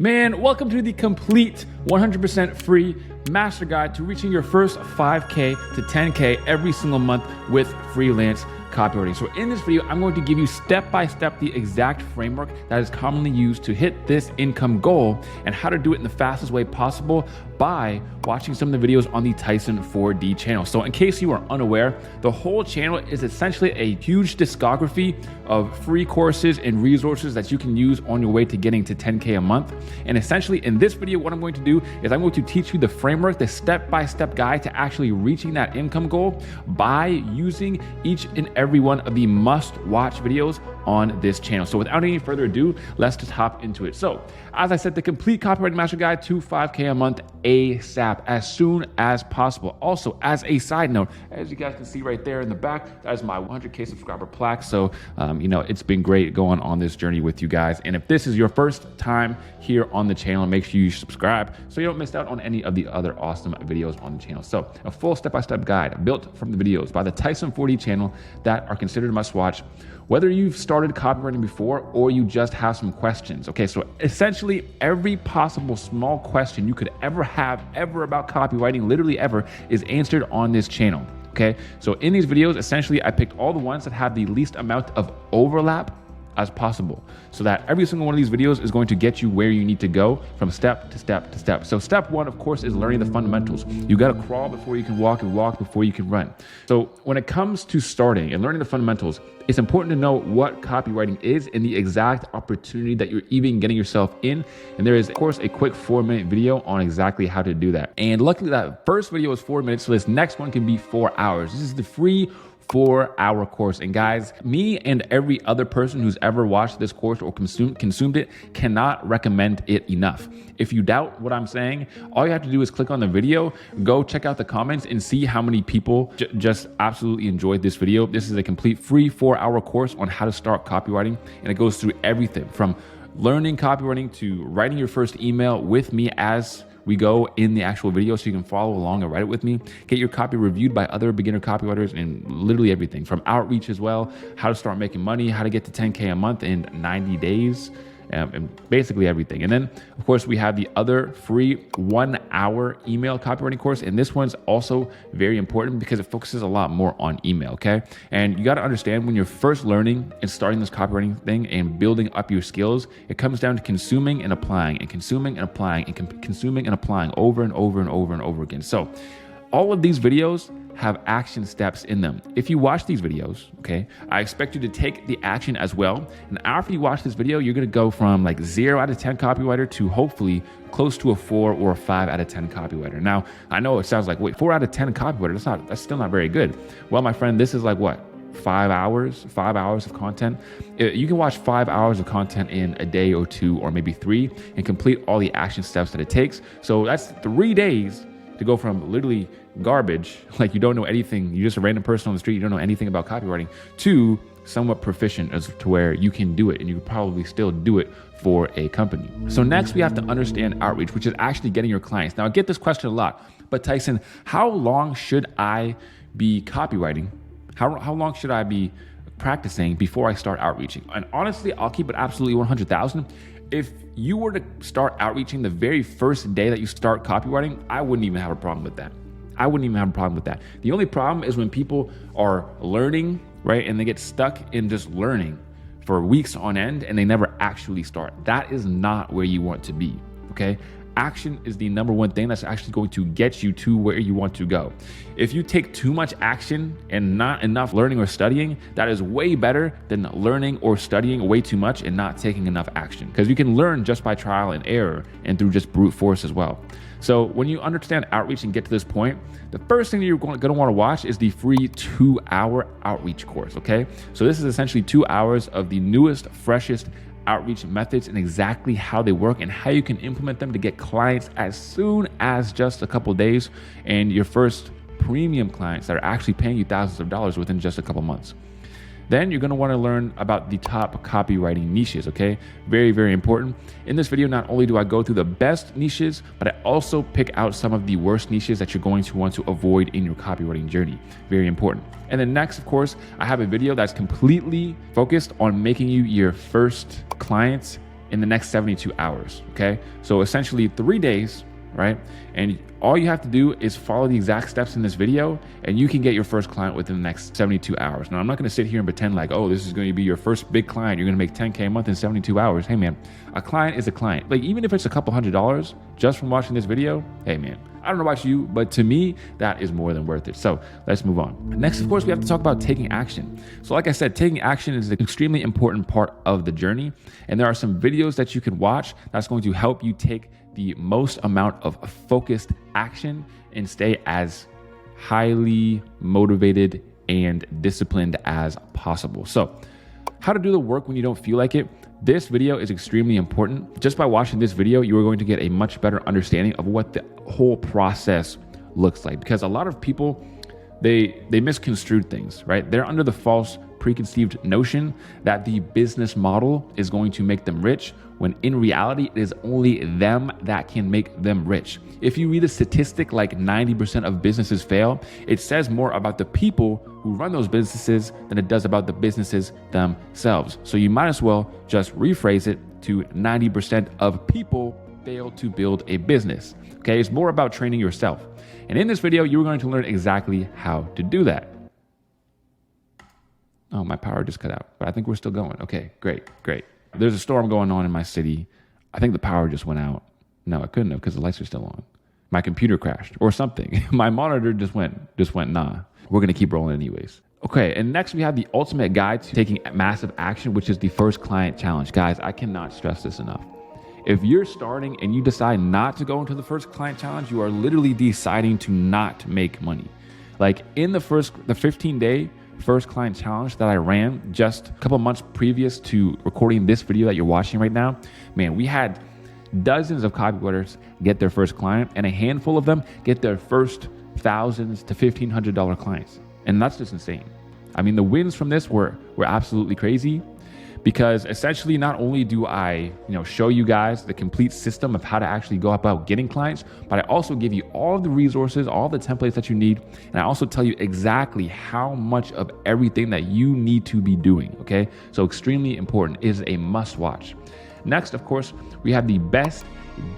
Man, welcome to the complete 100% free master guide to reaching your first 5K to 10K every single month with freelance copywriting. So in this video, I'm going to give you step-by-step the exact framework that is commonly used to hit this income goal and how to do it in the fastest way possible by watching some of the videos on the Tyson 4D channel. So in case you are unaware, the whole channel is essentially a huge discography of free courses and resources that you can use on your way to getting to 10K a month. And essentially in this video, what I'm going to do is I'm going to teach you the framework, the step-by-step guide to actually reaching that income goal by using each and every one of the must-watch videos on this channel. So without any further ado, let's just hop into it. So as I said, the complete copywriting master guide to 5K a month ASAP, as soon as possible. Also, as a side note, as you guys can see right there in the back, that is my 100K subscriber plaque. So, it's been great going on this journey with you guys. And if this is your first time here on the channel, make sure you subscribe so you don't miss out on any of the other awesome videos on the channel. So a full step-by-step guide built from the videos by the Tyson 4D channel that are considered must-watch, whether you've started copywriting before or you just have some questions. Okay, so essentially every possible small question you could ever have about copywriting, literally ever, is answered on this channel. Okay, so in these videos, essentially I picked all the ones that have the least amount of overlap as possible, so that every single one of these videos is going to get you where you need to go from step to step to step. So step one, of course, is learning the fundamentals. You got to crawl before you can walk and walk before you can run. So when it comes to starting and learning the fundamentals, it's important to know what copywriting is and the exact opportunity that you're even getting yourself in. And there is, of course, a quick 4-minute video on exactly how to do that. And luckily that first video was 4 minutes, so this next one can be 4 hours. This is the free 4-hour course. And guys, me and every other person who's ever watched this course or consumed it cannot recommend it enough. If you doubt what I'm saying, all you have to do is click on the video, go check out the comments and see how many people just absolutely enjoyed this video. This is a complete free 4-hour course on how to start copywriting. And it goes through everything from learning copywriting to writing your first email with me as we go in the actual video, so you can follow along and write it with me, get your copy reviewed by other beginner copywriters, and literally everything from outreach as well, how to start making money, how to get to 10K a month in 90 days, and basically everything. And then of course we have the other free 1-hour email copywriting course. And this one's also very important because it focuses a lot more on email. Okay. And you got to understand, when you're first learning and starting this copywriting thing and building up your skills, it comes down to consuming and applying and consuming and applying and consuming and applying over and over and over and over again. So all of these videos have action steps in them. If you watch these videos, okay, I expect you to take the action as well. And after you watch this video, you're gonna go from like 0 out of 10 copywriter to hopefully close to a 4 or a 5 out of 10 copywriter. Now, I know it sounds like, wait, 4 out of 10 copywriter, that's still not very good. Well, my friend, this is like what? 5 hours of content. You can watch 5 hours of content in a day or 2 or maybe 3 and complete all the action steps that it takes. So that's 3 days to go from literally garbage, like you don't know anything, you're just a random person on the street, you don't know anything about copywriting, to somewhat proficient as to where you can do it, and you could probably still do it for a company. So next we have to understand outreach, which is actually getting your clients. Now I get this question a lot, but Tyson, how long should I be copywriting? How long should I be practicing before I start outreaching? And honestly, I'll keep it absolutely 100,000. If you were to start outreaching the very first day that you start copywriting, I wouldn't even have a problem with that. The only problem is when people are learning, right? And they get stuck in just learning for weeks on end and they never actually start. That is not where you want to be, okay? Action is the number one thing that's actually going to get you to where you want to go. If you take too much action and not enough learning or studying, that is way better than learning or studying way too much and not taking enough action. Because you can learn just by trial and error and through just brute force as well. So when you understand outreach and get to this point, the first thing that you're going to want to watch is the free 2-hour outreach course, okay? So this is essentially 2 hours of the newest, freshest outreach methods and exactly how they work and how you can implement them to get clients as soon as just a couple of days, and your first premium clients that are actually paying you thousands of dollars within just a couple months. Then you're going to want to learn about the top copywriting niches, okay? Very, very important. In this video, not only do I go through the best niches, but I also pick out some of the worst niches that you're going to want to avoid in your copywriting journey. Very important. And then next, of course, I have a video that's completely focused on making you your first clients in the next 72 hours, okay? So essentially 3 days, right? And all you have to do is follow the exact steps in this video and you can get your first client within the next 72 hours. Now, I'm not gonna sit here and pretend like, oh, this is gonna be your first big client. You're gonna make 10K a month in 72 hours. Hey man, a client is a client. Like even if it's a couple $100s just from watching this video, hey man, I don't know about you, but to me, that is more than worth it. So let's move on. Next, of course, we have to talk about taking action. So like I said, taking action is an extremely important part of the journey. And there are some videos that you can watch that's going to help you take the most amount of focused action and stay as highly motivated and disciplined as possible. So how to do the work when you don't feel like it. This video is extremely important. Just by watching this video, you are going to get a much better understanding of what the whole process looks like, because a lot of people, they misconstrued things, right? They're under the false preconceived notion that the business model is going to make them rich, when in reality, it is only them that can make them rich. If you read a statistic like 90% of businesses fail, it says more about the people who run those businesses than it does about the businesses themselves. So you might as well just rephrase it to 90% of people fail to build a business. Okay, it's more about training yourself. And in this video, you're going to learn exactly how to do that. Oh, my power just cut out, but I think we're still going. Okay, great. There's a storm going on in my city. I think the power just went out. No, it couldn't have because the lights are still on. My computer crashed or something. My monitor just went, nah. We're gonna keep rolling anyways. Okay, and next we have the ultimate guide to taking massive action, which is the first client challenge. Guys, I cannot stress this enough. If you're starting and you decide not to go into the first client challenge, you are literally deciding to not make money. Like in the 15-day first client challenge that I ran just a couple months previous to recording this video that you're watching right now, man, we had dozens of copywriters get their first client and a handful of them get their first thousands to $1,500 clients. And that's just insane. I mean, the wins from this were absolutely crazy, because essentially not only do I, show you guys the complete system of how to actually go about getting clients, but I also give you all the resources, all the templates that you need. And I also tell you exactly how much of everything that you need to be doing, okay? So extremely important. It is a must watch. Next, of course, we have the best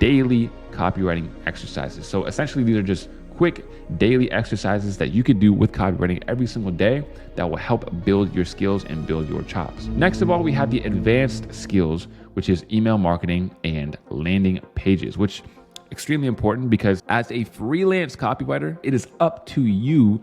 daily copywriting exercises. So essentially these are just quick daily exercises that you could do with copywriting every single day that will help build your skills and build your chops. Next of all, we have the advanced skills, which is email marketing and landing pages, which extremely important because as a freelance copywriter, it is up to you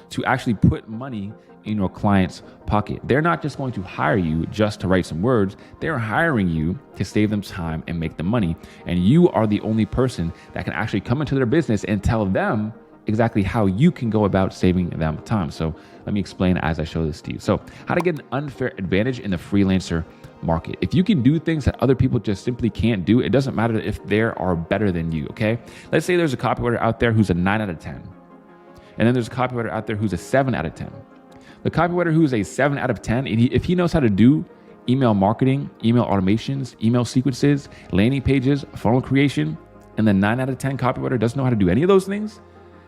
to actually put money in your client's pocket. They're not just going to hire you just to write some words. They're hiring you to save them time and make them money. And you are the only person that can actually come into their business and tell them exactly how you can go about saving them time. So let me explain as I show this to you. So how to get an unfair advantage in the freelancer market. If you can do things that other people just simply can't do, it doesn't matter if they are better than you, okay? Let's say there's a copywriter out there who's a 9 out of 10. And then there's a copywriter out there who's a 7 out of 10. The copywriter who's a 7 out of 10, if he knows how to do email marketing, email automations, email sequences, landing pages, funnel creation, and the 9 out of 10 copywriter doesn't know how to do any of those things,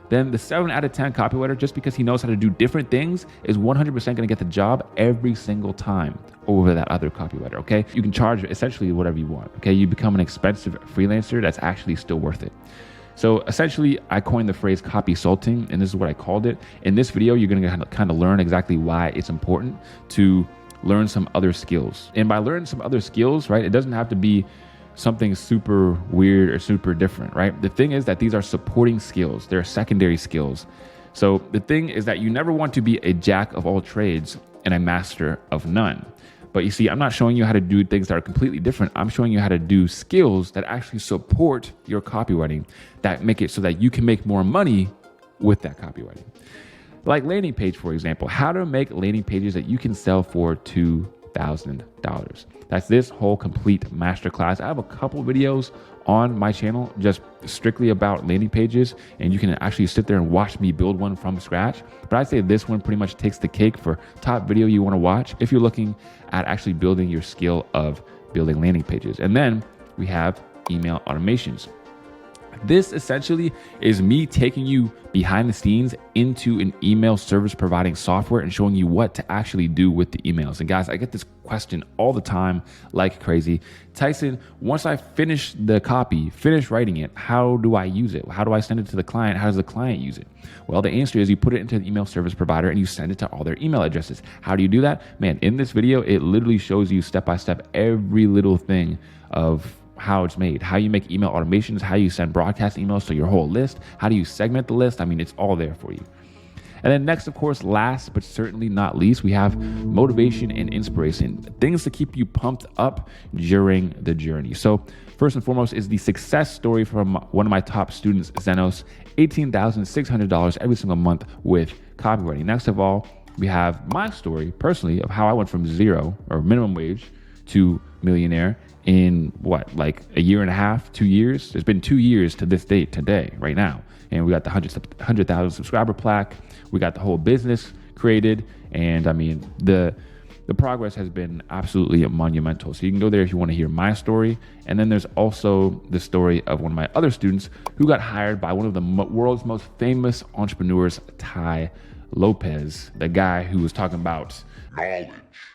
then the 7 out of 10 copywriter, just because he knows how to do different things, is 100% going to get the job every single time over that other copywriter, okay? You can charge essentially whatever you want, okay? You become an expensive freelancer that's actually still worth it. So essentially, I coined the phrase copy salting, and this is what I called it. In this video, you're gonna kind of learn exactly why it's important to learn some other skills. And by learning some other skills, right, it doesn't have to be something super weird or super different, right? The thing is that these are supporting skills. They're secondary skills. So the thing is that you never want to be a jack of all trades and a master of none. But you see, I'm not showing you how to do things that are completely different. I'm showing you how to do skills that actually support your copywriting, that make it so that you can make more money with that copywriting. Like landing page, for example, how to make landing pages that you can sell for $2,000. That's this whole complete masterclass. I have a couple videos on my channel just strictly about landing pages, and you can actually sit there and watch me build one from scratch. But I'd say this one pretty much takes the cake for top video you want to watch if you're looking at actually building your skill of building landing pages. And then we have email automations. This essentially is me taking you behind the scenes into an email service providing software and showing you what to actually do with the emails. And guys, I get this question all the time like crazy. Tyson, once I finish the copy, finish writing it, how do I use it? How do I send it to the client? How does the client use it? Well, the answer is you put it into the email service provider and you send it to all their email addresses. How do you do that? Man, in this video, it literally shows you step by step every little thing of how it's made, how you make email automations, how you send broadcast emails to your whole list, how do you segment the list? I mean, it's all there for you. And then next, of course, last but certainly not least, we have motivation and inspiration, things to keep you pumped up during the journey. So first and foremost is the success story from one of my top students, Zenos, $18,600 every single month with copywriting. Next of all, we have my story personally of how I went from zero or minimum wage to millionaire in like a year and a half, 2 years. It's been 2 years to this date today, right now. And we got the 100,000 subscriber plaque. We got the whole business created. And I mean, the progress has been absolutely monumental. So you can go there if you want to hear my story. And then there's also the story of one of my other students who got hired by one of the world's most famous entrepreneurs, Tai Lopez, the guy who was talking about knowledge.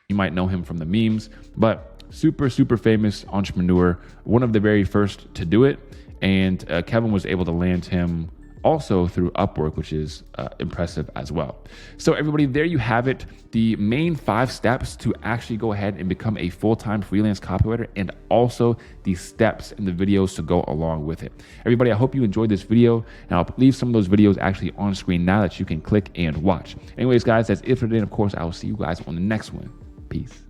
You might know him from the memes, but super famous entrepreneur, one of the very first to do it. And Kevin was able to land him also through Upwork, which is impressive as well. So everybody, there you have it. The main 5 steps to actually go ahead and become a full-time freelance copywriter, and also the steps in the videos to go along with it. Everybody, I hope you enjoyed this video, and I'll leave some of those videos actually on screen now that you can click and watch. Anyways, guys, that's it for today. And of course, I will see you guys on the next one. Peace.